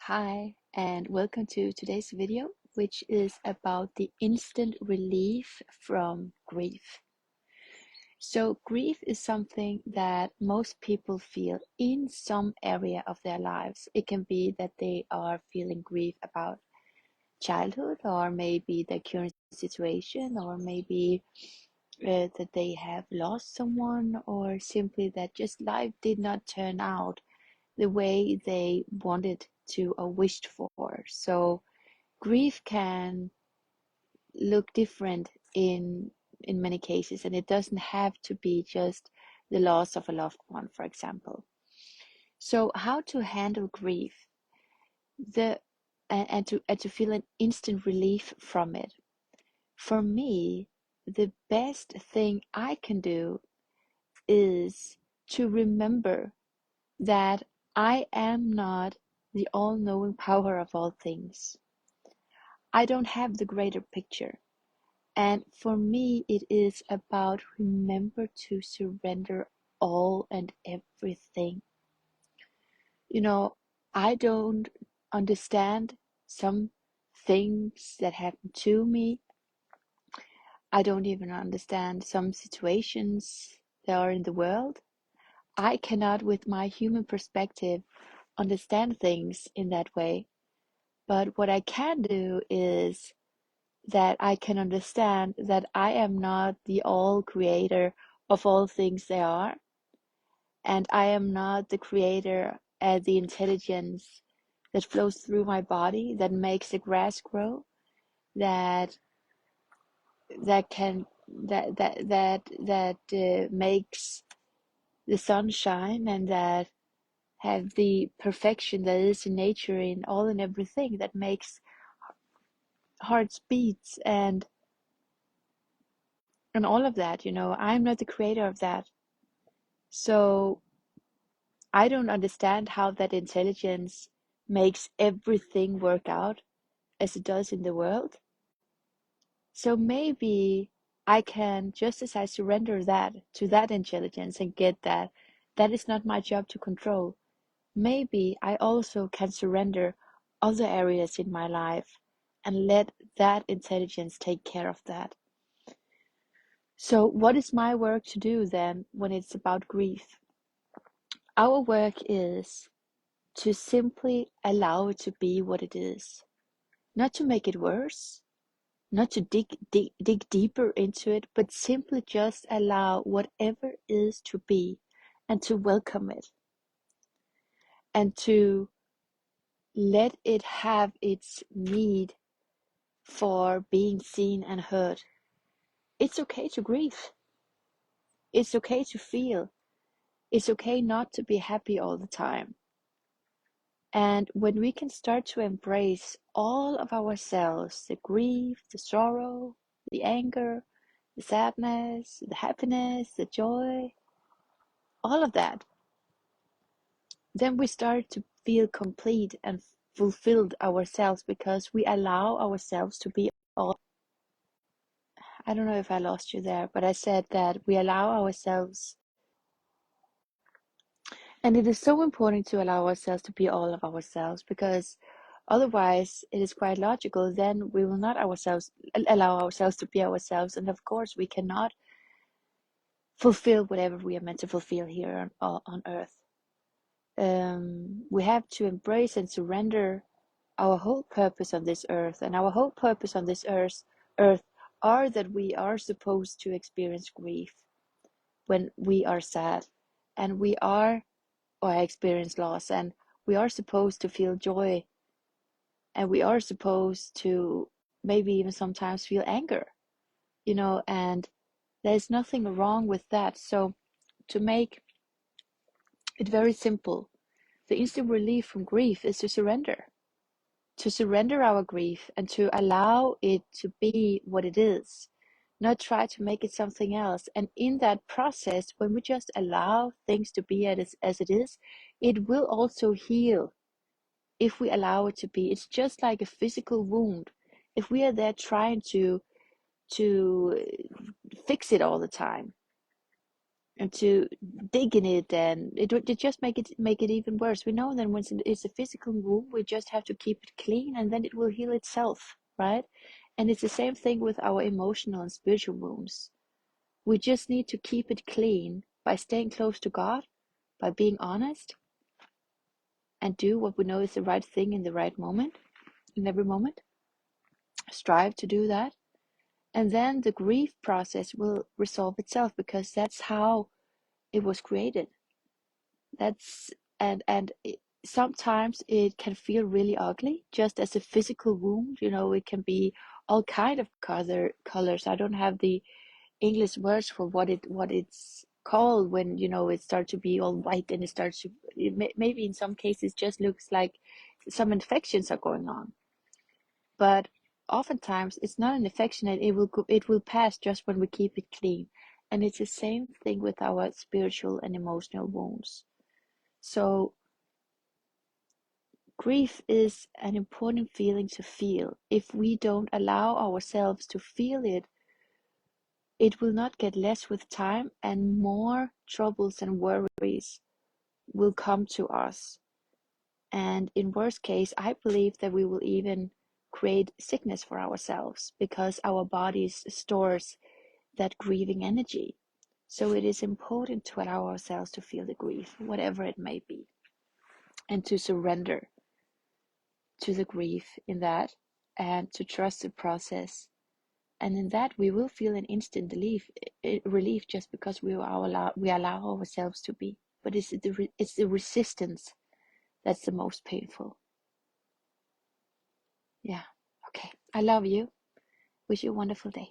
Hi, and welcome to today's video, which is about the instant relief from grief. So, grief is something that most people feel in some area of their lives. It can be that they are feeling grief about childhood, or maybe their current situation, or maybe that they have lost someone, or simply that just life did not turn out the way they wanted to or wished for. So grief can look different in many cases, and it doesn't have to be just the loss of a loved one, for example. So how to handle grief, the and to feel an instant relief from it. For me, the best thing I can do is to remember that I am not the all-knowing power of all things. I don't have the greater picture. And for me, it is about remember to surrender all and everything. You know, I don't understand some things that happen to me. I don't even understand some situations that are in the world. I cannot, with my human perspective, understand things in that way. But what I can do is that I can understand that I am not the all creator of all things there are, and I am not the creator and the intelligence that flows through my body, that makes the grass grow, that that can that makes the sun shine, and that have the perfection that is in nature, in all and everything, that makes hearts beats and all of that. I'm not the creator of that. So I don't understand how that intelligence makes everything work out as it does in the world. So maybe I can, just as I surrender that to that intelligence and get that is not my job to control, maybe I also can surrender other areas in my life and let that intelligence take care of that. So, what is my work to do then when it's about grief? Our work is to simply allow it to be what it is, not to make it worse, not to dig deeper into it, but simply just allow whatever is to be and to welcome it and to let it have its need for being seen and heard. It's okay to grieve. It's okay to feel. It's okay not to be happy all the time. And when we can start to embrace all of ourselves, the grief, the sorrow, the anger, the sadness, the happiness, the joy, all of that, then we start to feel complete and fulfilled ourselves, because we allow ourselves to be all. I don't know if I lost you there, but I said that we allow ourselves, and it is so important to allow ourselves to be all of ourselves, because otherwise it is quite logical. Then we will not allow ourselves to be ourselves, and of course we cannot fulfill whatever we are meant to fulfill here on earth. We have to embrace and surrender our whole purpose on this earth, and our whole purpose on this earth are that we are supposed to experience grief when we are sad, and we are or experience loss, and we are supposed to feel joy, and we are supposed to maybe even sometimes feel anger, and there's nothing wrong with that. So to make it very simple, the instant relief from grief is to surrender our grief and to allow it to be what it is, not try to make it something else. And in that process, when we just allow things to be as it is, it will also heal. If we allow it to be, it's just like a physical wound. If we are there trying to fix it all the time, and to dig in it, and it just make it even worse. We know that when it's a physical wound, we just have to keep it clean, and then it will heal itself, right? And it's the same thing with our emotional and spiritual wounds. We just need to keep it clean by staying close to God, by being honest, and do what we know is the right thing in the right moment, in every moment. Strive to do that, and then the grief process will resolve itself, because that's how it was created. That's and sometimes it can feel really ugly, just as a physical wound. It can be all kind of colors. I don't have the English words for what it's called when it starts to be all white, and it starts to maybe in some cases just looks like some infections are going on. But oftentimes it's not an infection, and it will pass just when we keep it clean. And it's the same thing with our spiritual and emotional wounds. So grief is an important feeling to feel. If we don't allow ourselves to feel it, it will not get less with time, and more troubles and worries will come to us. And in worst case, I believe that we will even create sickness for ourselves, because our bodies stores that grieving energy. So it is important to allow ourselves to feel the grief, whatever it may be, and to surrender to the grief in that, and to trust the process. And in that, we will feel an instant relief, just because we allow ourselves to be. But it's the resistance that's the most painful. Yeah. Okay. I love you. Wish you a wonderful day.